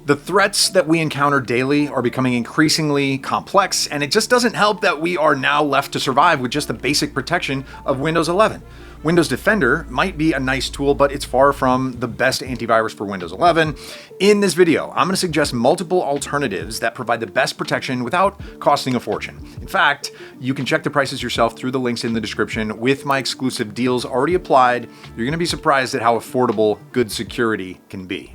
The threats that we encounter daily are becoming increasingly complex, and it just doesn't help that we are now left to survive with just the basic protection of Windows 11. Windows Defender might be a nice tool, but it's far from the best antivirus for Windows 11. In this video, I'm going to suggest multiple alternatives that provide the best protection without costing a fortune. In fact, you can check the prices yourself through the links in the description. With my exclusive deals already applied, you're going to be surprised at how affordable good security can be.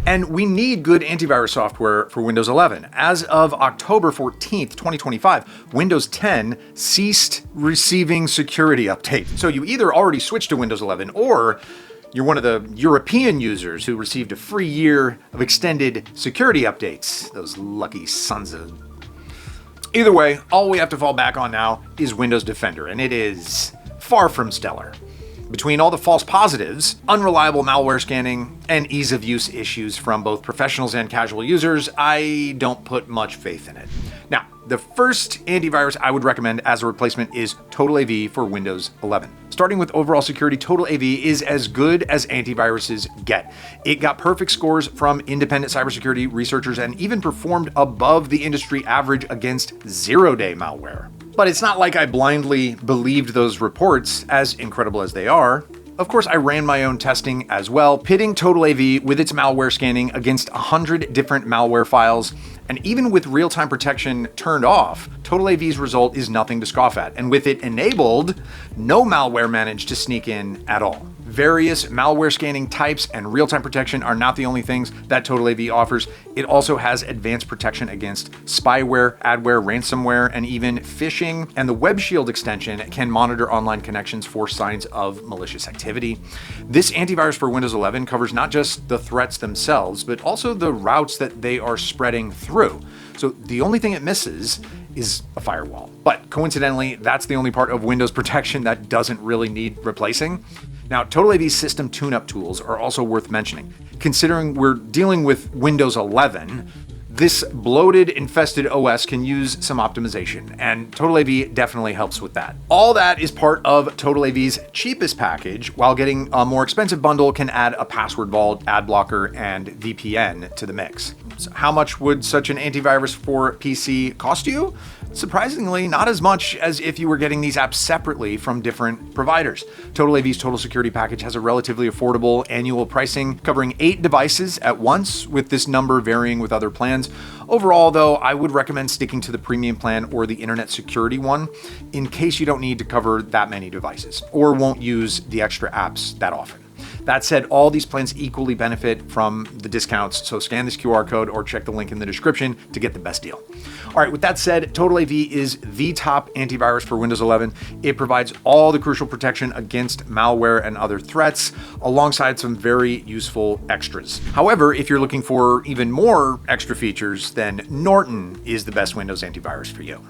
And we need good antivirus software for Windows 11. As of October 14th, 2025, Windows 10 ceased receiving security updates. So you either already switched to Windows 11 or you're one of the European users who received a free year of extended security updates. Those lucky sons of... Either way, all we have to fall back on now is Windows Defender, and it is far from stellar. Between all the false positives, unreliable malware scanning, and ease of use issues from both professionals and casual users, I don't put much faith in it. Now, the first antivirus I would recommend as a replacement is TotalAV for Windows 11. Starting with overall security, TotalAV is as good as antiviruses get. It got perfect scores from independent cybersecurity researchers and even performed above the industry average against zero-day malware. But it's not like I blindly believed those reports, as incredible as they are. Of course, I ran my own testing as well, pitting TotalAV with its malware scanning against 100 different malware files. And even with real-time protection turned off, TotalAV's result is nothing to scoff at. And with it enabled, no malware managed to sneak in at all. Various malware scanning types and real-time protection are not the only things that TotalAV offers. It also has advanced protection against spyware, adware, ransomware, and even phishing. And the Web Shield extension can monitor online connections for signs of malicious activity. This antivirus for Windows 11 covers not just the threats themselves, but also the routes that they are spreading through. So the only thing it misses is a firewall. But coincidentally, that's the only part of Windows protection that doesn't really need replacing. Now, TotalAV's system tune-up tools are also worth mentioning. Considering we're dealing with Windows 11, this bloated, infested OS can use some optimization, and TotalAV definitely helps with that. All that is part of TotalAV's cheapest package, while getting a more expensive bundle can add a password vault, ad blocker, and VPN to the mix. So how much would such an antivirus for PC cost you? Surprisingly, not as much as if you were getting these apps separately from different providers. TotalAV's Total Security Package has a relatively affordable annual pricing covering 8 devices at once, with this number varying with other plans. Overall, though, I would recommend sticking to the premium plan or the internet security one in case you don't need to cover that many devices or won't use the extra apps that often. That said, all these plans equally benefit from the discounts, so scan this QR code or check the link in the description to get the best deal. All right, with that said, TotalAV is the top antivirus for Windows 11. It provides all the crucial protection against malware and other threats, alongside some very useful extras. However, if you're looking for even more extra features, then Norton is the best Windows antivirus for you.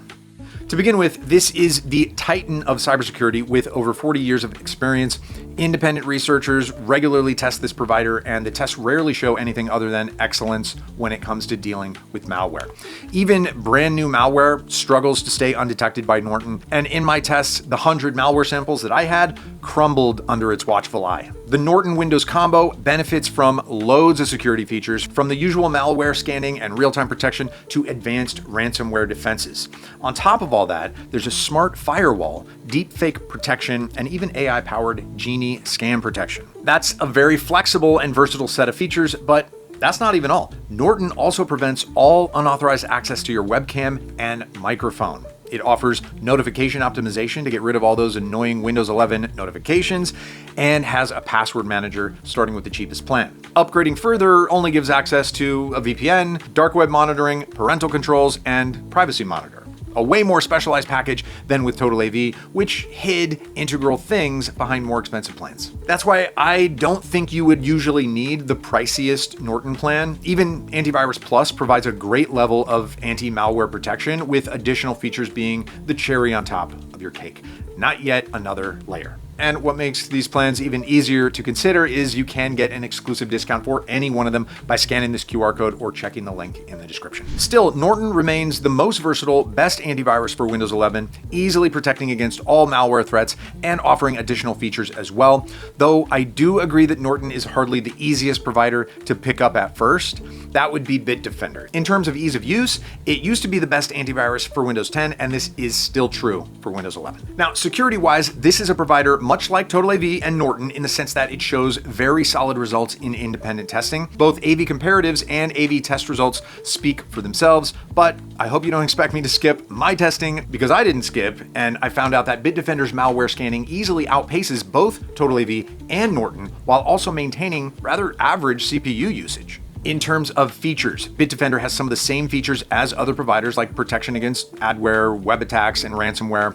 To begin with, this is the titan of cybersecurity with over 40 years of experience. Independent researchers regularly test this provider, and the tests rarely show anything other than excellence when it comes to dealing with malware. Even brand new malware struggles to stay undetected by Norton, and in my tests, the 100 malware samples that I had crumbled under its watchful eye. The Norton Windows combo benefits from loads of security features, from the usual malware scanning and real-time protection to advanced ransomware defenses. On top of all that, there's a smart firewall, deepfake protection, and even AI-powered Genie scam protection. That's a very flexible and versatile set of features, but that's not even all. Norton also prevents all unauthorized access to your webcam and microphone. It offers notification optimization to get rid of all those annoying Windows 11 notifications, and has a password manager starting with the cheapest plan. Upgrading further only gives access to a VPN, dark web monitoring, parental controls, and privacy monitor. A way more specialized package than with TotalAV, which hid integral things behind more expensive plans. That's why I don't think you would usually need the priciest Norton plan. Even Antivirus Plus provides a great level of anti-malware protection, with additional features being the cherry on top of your cake, not yet another layer. And what makes these plans even easier to consider is you can get an exclusive discount for any one of them by scanning this QR code or checking the link in the description. Still, Norton remains the most versatile, best antivirus for Windows 11, easily protecting against all malware threats and offering additional features as well. Though I do agree that Norton is hardly the easiest provider to pick up at first. That would be Bitdefender. In terms of ease of use, it used to be the best antivirus for Windows 10, and this is still true for Windows 11. Now, security-wise, this is a provider much like TotalAV and Norton in the sense that it shows very solid results in independent testing. Both AV comparatives and AV test results speak for themselves, but I hope you don't expect me to skip my testing because I didn't skip, and I found out that Bitdefender's malware scanning easily outpaces both TotalAV and Norton while also maintaining rather average CPU usage. In terms of features, Bitdefender has some of the same features as other providers like protection against adware, web attacks, and ransomware,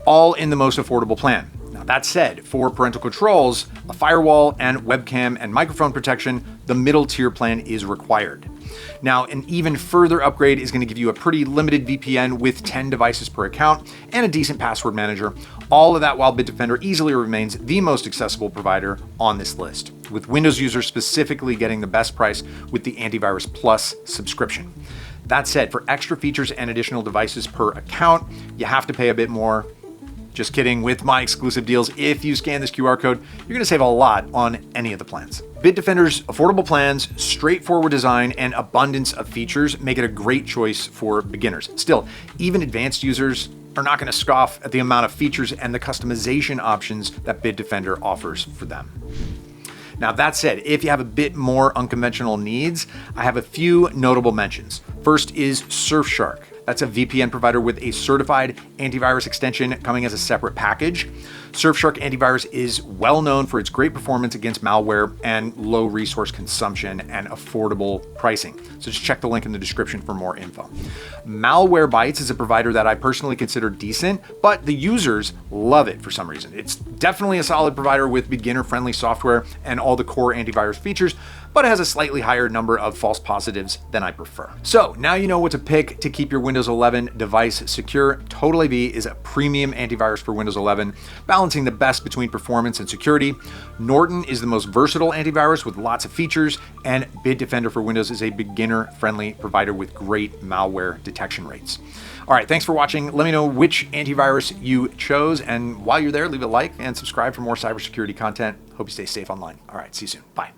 all in the most affordable plan. Now, that said, for parental controls, a firewall, and webcam and microphone protection, the middle tier plan is required. Now, an even further upgrade is going to give you a pretty limited VPN with 10 devices per account and a decent password manager. All of that while Bitdefender easily remains the most accessible provider on this list, with Windows users specifically getting the best price with the Antivirus Plus subscription. That said, for extra features and additional devices per account, you have to pay a bit more. Just kidding, with my exclusive deals, if you scan this QR code, you're going to save a lot on any of the plans. Bitdefender's affordable plans, straightforward design, and abundance of features make it a great choice for beginners. Still, even advanced users are not going to scoff at the amount of features and the customization options that Bitdefender offers for them. Now, that said, if you have a bit more unconventional needs, I have a few notable mentions. First is Surfshark. That's a VPN provider with a certified antivirus extension coming as a separate package. Surfshark Antivirus is well known for its great performance against malware and low resource consumption and affordable pricing. So just check the link in the description for more info. Malwarebytes is a provider that I personally consider decent, but the users love it for some reason. It's definitely a solid provider with beginner-friendly software and all the core antivirus features, but it has a slightly higher number of false positives than I prefer. So now you know what to pick to keep your Windows 11 device secure. TotalAV is a premium antivirus for Windows 11, balancing the best between performance and security. Norton is the most versatile antivirus with lots of features, and Bitdefender for Windows is a beginner-friendly provider with great malware detection rates. All right, thanks for watching. Let me know which antivirus you chose, and while you're there, leave a like and subscribe for more cybersecurity content. Hope you stay safe online. All right, see you soon. Bye.